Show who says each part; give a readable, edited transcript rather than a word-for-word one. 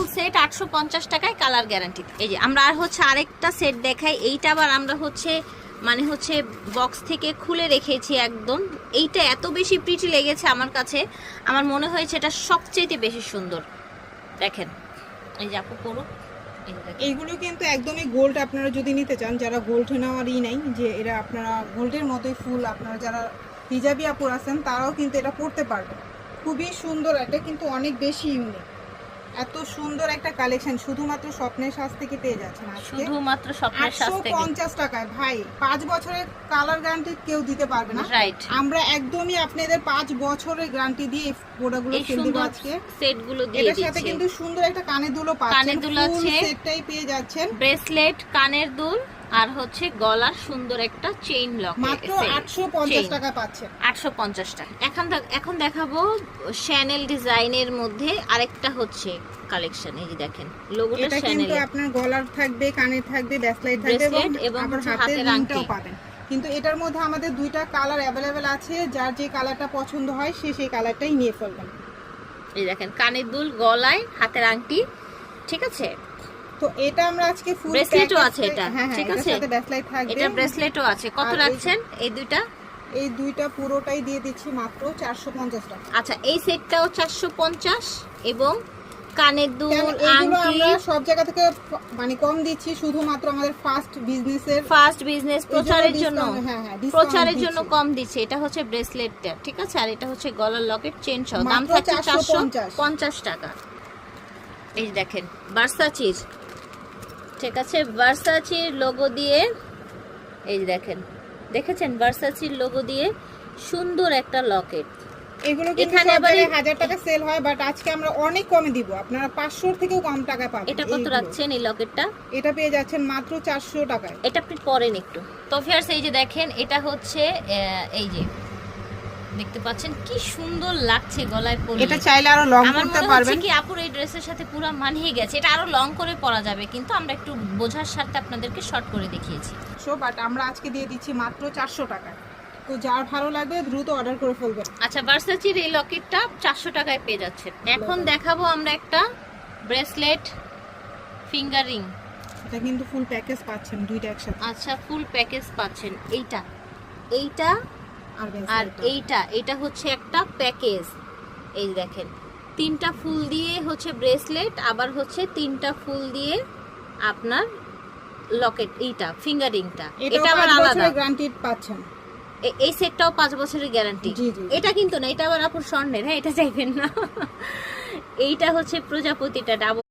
Speaker 1: Full set 850 টাকায়, colour guarantee. এই যে আমরা আর হচ্ছে আরেকটা সেট দেখাই। এইটা আবার আমরা হচ্ছে মানে হচ্ছে বক্স থেকে খুলে রেখেছি একদম। এইটা এত বেশি প্রিটি লেগেছে আমার কাছে, আমার মনে হয়েছে এটা সবচেয়ে বেশি সুন্দর। দেখেন এই যে আপু করুক,
Speaker 2: এইগুলো কিন্তু একদমই গোল্ড। আপনারা যদি নিতে চান, যারা গোল্ড নেওয়ারই নাই, যে এরা আপনারা গোল্ডের মতোই ফুল, আপনারা যারা হিজাবি আপুর আছেন তারাও কিন্তু এটা পরতে পারবে। খুবই সুন্দর, এটা কিন্তু অনেক বেশি ইউনিক। এত সুন্দর একটা কালেকশন শুধুমাত্র স্বপ্নের সাজ থেকে পেয়ে যাচ্ছেন আজকে
Speaker 1: শুধুমাত্র স্বপ্নের সাজ থেকে
Speaker 2: 850 টাকায়। ভাই 5 বছরের কালার গ্যারান্টি কেউ দিতে পারবে না,
Speaker 1: রাইট।
Speaker 2: আমরা একদমই আপনাদের 5 বছরের গ্যারান্টি দিয়ে এই প্রোডাক্টগুলো সেল দিব আজকে।
Speaker 1: সেটগুলো দিয়ে
Speaker 2: এটার
Speaker 1: দিচ্ছি।
Speaker 2: সাথে কিন্তু সুন্দর একটা কানের দুলও পাচ্ছেন,
Speaker 1: কানের দুল আছে,
Speaker 2: সেটটাই পেয়ে যাচ্ছেন,
Speaker 1: ব্রেসলেট, কানের দুল, আর হচ্ছে গলার সুন্দর একটা চেইন লক,
Speaker 2: মাত্র 850 টাকা পাচ্ছেন।
Speaker 1: 850 টাকা। এখন দেখাবো শ্যানেল ডিজাইনের মধ্যে আরেকটা হচ্ছে কালেকশন। এই যে দেখেন লোগোটা
Speaker 2: এটা
Speaker 1: শ্যানেল,
Speaker 2: কিন্তু আপনার গলার থাকবে, কানের থাকবে, ব্রেসলেট থাকবে এবং আবার হাতের রিংটাও পাবেন। কিন্তু এটার মধ্যে আমাদের দুইটা কালার অ্যাভেলেবেল আছে, যার যে কালারটা পছন্দ হয় সে সেই কালারটাই নিয়ে ফেলবেন।
Speaker 1: এই দেখেন কানের দুল, গলায়, হাতের আংটি, ঠিক আছে।
Speaker 2: তো এটা আমরা আজকে ফুল
Speaker 1: ব্রেসলেটও আছে এটা,
Speaker 2: হ্যাঁ
Speaker 1: ঠিক
Speaker 2: এটার
Speaker 1: আছে,
Speaker 2: সাথে ব্রেসলেট থাকবে,
Speaker 1: এটা ব্রেসলেটও আছে। কত রাখছেন এই দুইটা?
Speaker 2: এই দুইটা পুরোটাই দিয়ে দিচ্ছি মাত্র 450 টাকা।
Speaker 1: আচ্ছা এই সেটটাও 450 এবং কানের দুল,
Speaker 2: এগুলো
Speaker 1: আংটি
Speaker 2: আমরা সব জায়গা থেকে মানে কম দিচ্ছি, শুধুমাত্র আমাদের ফার্স্ট বিজনেস
Speaker 1: প্রচারের জন্য,
Speaker 2: discount
Speaker 1: প্রচারের জন্য
Speaker 2: দিচ্ছি।
Speaker 1: কম দিচ্ছে। এটা হচ্ছে ব্রেসলেটটা, ঠিক আছে, আর এটা হচ্ছে গলার লকেট চেন সহ। দাম
Speaker 2: মাত্র
Speaker 1: থাকছে
Speaker 2: 450
Speaker 1: 450 টাকা। এই যে দেখেন ভার্সাচির, ঠিক আছে, ভার্সাচির লোগো দিয়ে, এই যে দেখেন, দেখেছেন ভার্সাচির লোগো দিয়ে সুন্দর একটা লকেট।
Speaker 2: এগুলো কিন্তু
Speaker 1: এখানে
Speaker 2: সব
Speaker 1: আবার
Speaker 2: জায়গায় 1000 টাকা সেল হয়, বাট আজকে আমরা অনেক কমে দিব, আপনারা 500 থেকেও কম টাকা পাবেন।
Speaker 1: এটা কত রাখছেন এই লকেটটা?
Speaker 2: এটা পেয়ে যাচ্ছেন মাত্র 400 টাকায়।
Speaker 1: এটা আপনি পরেন একটু। তো ভিউয়ার্স এই যে দেখেন, এটা হচ্ছে এই যে দেখতে পাচ্ছেন কি সুন্দর লাগছে গলায় পরলে।
Speaker 2: এটা চাইলে আরো লং
Speaker 1: আমার
Speaker 2: করতে
Speaker 1: মনে
Speaker 2: পারবেন।
Speaker 1: হচ্ছে কি আপুর এই ড্রেসের সাথে পুরো মানিয়ে গেছে। এটা আরো লং করে পরা যাবে, কিন্তু আমরা একটু বোঝার স্বার্থে আপনাদেরকে শর্ট করে দেখিয়েছি।
Speaker 2: বাট আমরা আজকে দিয়ে দিচ্ছি মাত্র 400 টাকায়। তো যার ভালো লাগবে দ্রুত অর্ডার করে ফেলবেন।
Speaker 1: আচ্ছা ভার্সাচির এই লকেটটা 400 টাকায় পেয়ে যাচ্ছেন। এখন দেখাবো আমরা একটা ব্রেসলেট, ফিঙ্গার রিং।
Speaker 2: এটা কিন্তু ফুল প্যাকেজ পাচ্ছেন দুইটা একসাথে।
Speaker 1: আচ্ছা ফুল প্যাকেজ পাচ্ছেন। এইটা
Speaker 2: আর
Speaker 1: আর এইটা হচ্ছে একটা প্যাকেজ। এই দেখেন তিনটা ফুল দিয়ে হচ্ছে ব্রেসলেট, আবার হচ্ছে তিনটা ফুল দিয়ে আপনার লকেট, এইটা ফিঙ্গারিংটা, এটা আবার আলাদা
Speaker 2: গ্যারান্টি পাচ্ছেন।
Speaker 1: এই সেটটাও 5 বছরের গ্যারান্টি। এটা কিন্তু না, এটা আবার আপুর স্বর্ণের, হ্যাঁ এটা চাইবেন না। এইটা হচ্ছে প্রজাপতিটা ডাবল